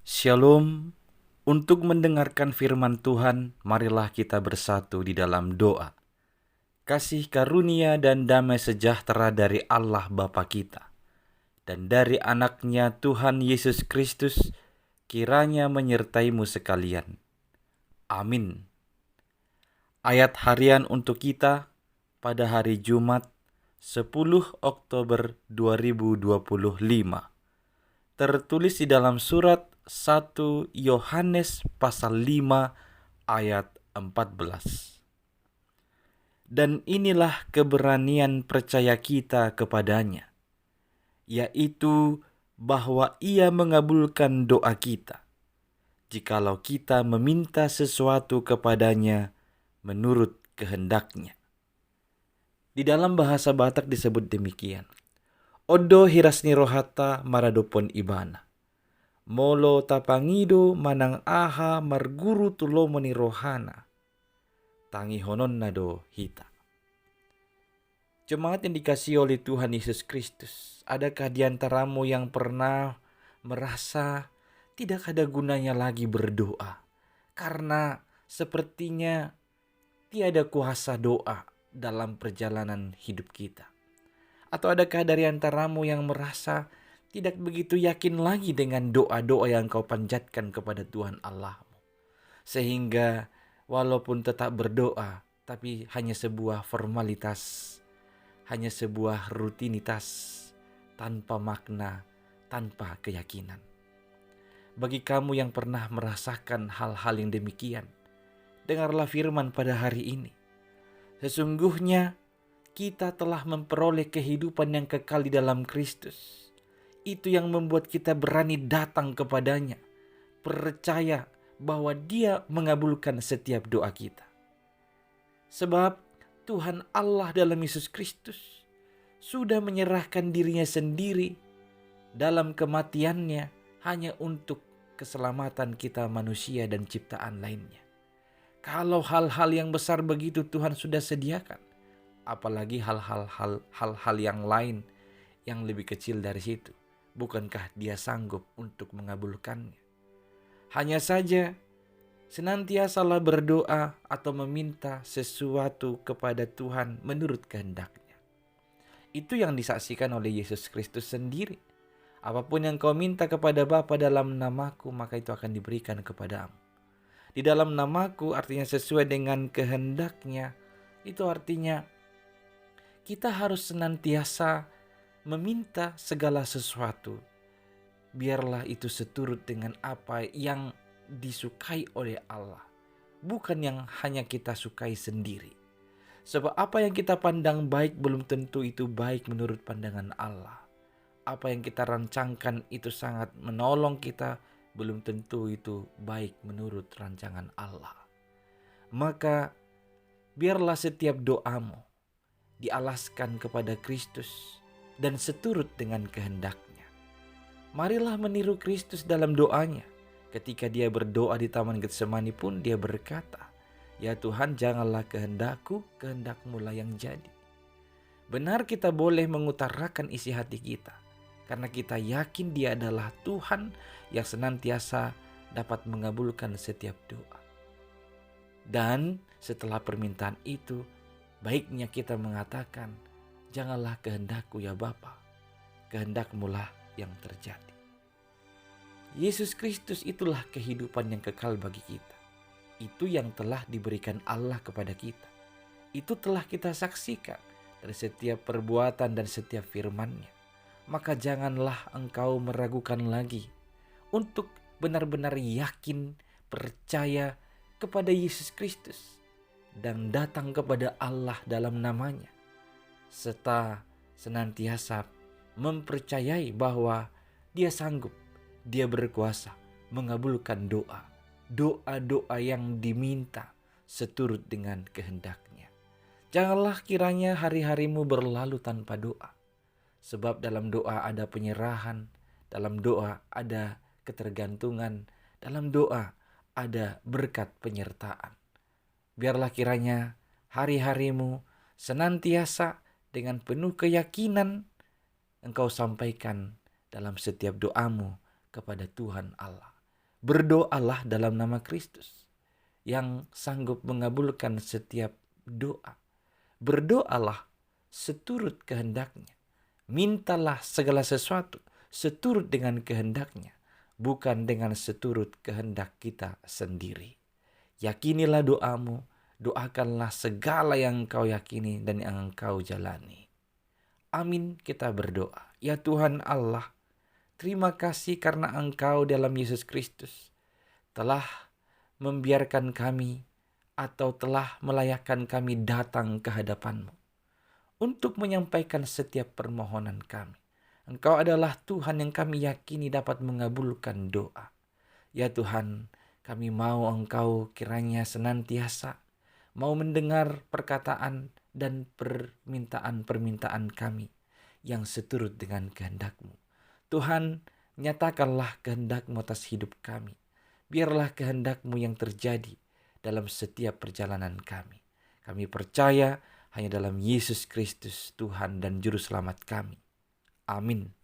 Shalom. Untuk mendengarkan firman Tuhan, marilah kita bersatu di dalam doa. Kasih karunia dan damai sejahtera dari Allah Bapa kita dan dari anaknya Tuhan Yesus Kristus kiranya menyertaimu sekalian. Amin. Ayat harian untuk kita pada hari Jumat 10 Oktober 2025 tertulis di dalam surat 1 Yohanes pasal 5 ayat 14. Dan inilah keberanian percaya kita kepadanya, yaitu bahwa Ia mengabulkan doa kita, jikalau kita meminta sesuatu kepadanya menurut kehendaknya. Di dalam bahasa Batak disebut demikian. Odo hirasni rohata maradopon ibana. Molo tapangido manang aha marguru tulomoni rohana. Tangi honon nado hita. Jemaat yang dikasihi oleh Tuhan Yesus Kristus, adakah di antaramu yang pernah merasa tidak ada gunanya lagi berdoa? Karena sepertinya tiada kuasa doa dalam perjalanan hidup kita. Atau adakah dari antaramu yang merasa tidak begitu yakin lagi dengan doa-doa yang kau panjatkan kepada Tuhan Allahmu? Sehingga walaupun tetap berdoa, tapi hanya sebuah formalitas, hanya sebuah rutinitas, tanpa makna, tanpa keyakinan. Bagi kamu yang pernah merasakan hal-hal yang demikian, dengarlah firman pada hari ini. Sesungguhnya kita telah memperoleh kehidupan yang kekal di dalam Kristus. Itu yang membuat kita berani datang kepadanya, percaya bahwa Dia mengabulkan setiap doa kita. Sebab Tuhan Allah dalam Yesus Kristus sudah menyerahkan dirinya sendiri dalam kematiannya hanya untuk keselamatan kita manusia dan ciptaan lainnya. Kalau hal-hal yang besar begitu Tuhan sudah sediakan, apalagi hal-hal yang lain yang lebih kecil dari situ. Bukankah Dia sanggup untuk mengabulkannya? Hanya saja senantiasalah berdoa atau meminta sesuatu kepada Tuhan menurut kehendaknya. Itu yang disaksikan oleh Yesus Kristus sendiri. Apapun yang kau minta kepada Bapa dalam namaku, maka itu akan diberikan kepadamu. Di dalam namaku artinya sesuai dengan kehendaknya. Itu artinya kita harus senantiasa meminta segala sesuatu. Biarlah itu seturut dengan apa yang disukai oleh Allah. Bukan yang hanya kita sukai sendiri. Sebab apa yang kita pandang baik belum tentu itu baik menurut pandangan Allah. Apa yang kita rancangkan itu sangat menolong kita, belum tentu itu baik menurut rancangan Allah. Maka biarlah setiap doamu dialaskan kepada Kristus dan seturut dengan kehendaknya. Marilah meniru Kristus dalam doanya. Ketika Dia berdoa di Taman Getsemani pun Dia berkata, "Ya Tuhan, janganlah kehendakku, kehendak-Mu lah yang jadi." Benar, kita boleh mengutarakan isi hati kita, karena kita yakin Dia adalah Tuhan yang senantiasa dapat mengabulkan setiap doa. Dan setelah permintaan itu, baiknya kita mengatakan, "Janganlah kehendakku ya Bapa, kehendak-Mu lah yang terjadi." Yesus Kristus itulah kehidupan yang kekal bagi kita. Itu yang telah diberikan Allah kepada kita. Itu telah kita saksikan dari setiap perbuatan dan setiap firman-Nya. Maka janganlah engkau meragukan lagi untuk benar-benar yakin, percaya kepada Yesus Kristus dan datang kepada Allah dalam namanya, serta senantiasa mempercayai bahwa Dia sanggup, Dia berkuasa mengabulkan doa-doa yang diminta seturut dengan kehendaknya. Janganlah kiranya hari-harimu berlalu tanpa doa, sebab dalam doa ada penyerahan, dalam doa ada ketergantungan, dalam doa ada berkat penyertaan. Biarlah kiranya hari-harimu senantiasa dengan penuh keyakinan engkau sampaikan dalam setiap doamu kepada Tuhan Allah. Berdoalah dalam nama Kristus yang sanggup mengabulkan setiap doa. Berdoalah seturut kehendaknya. Mintalah segala sesuatu seturut dengan kehendaknya, bukan dengan seturut kehendak kita sendiri. Yakinilah doamu, doakanlah segala yang engkau yakini dan yang engkau jalani. Amin, kita berdoa. Ya Tuhan Allah, terima kasih karena Engkau dalam Yesus Kristus telah membiarkan kami atau telah melayakkan kami datang ke hadapan-Mu untuk menyampaikan setiap permohonan kami. Engkau adalah Tuhan yang kami yakini dapat mengabulkan doa. Ya Tuhan, kami mau Engkau kiranya senantiasa mau mendengar perkataan dan permintaan-permintaan kami yang seturut dengan kehendak-Mu. Tuhan, nyatakanlah kehendak-Mu atas hidup kami. Biarlah kehendak-Mu yang terjadi dalam setiap perjalanan kami. Kami percaya hanya dalam Yesus Kristus, Tuhan dan Juru Selamat kami. Amin.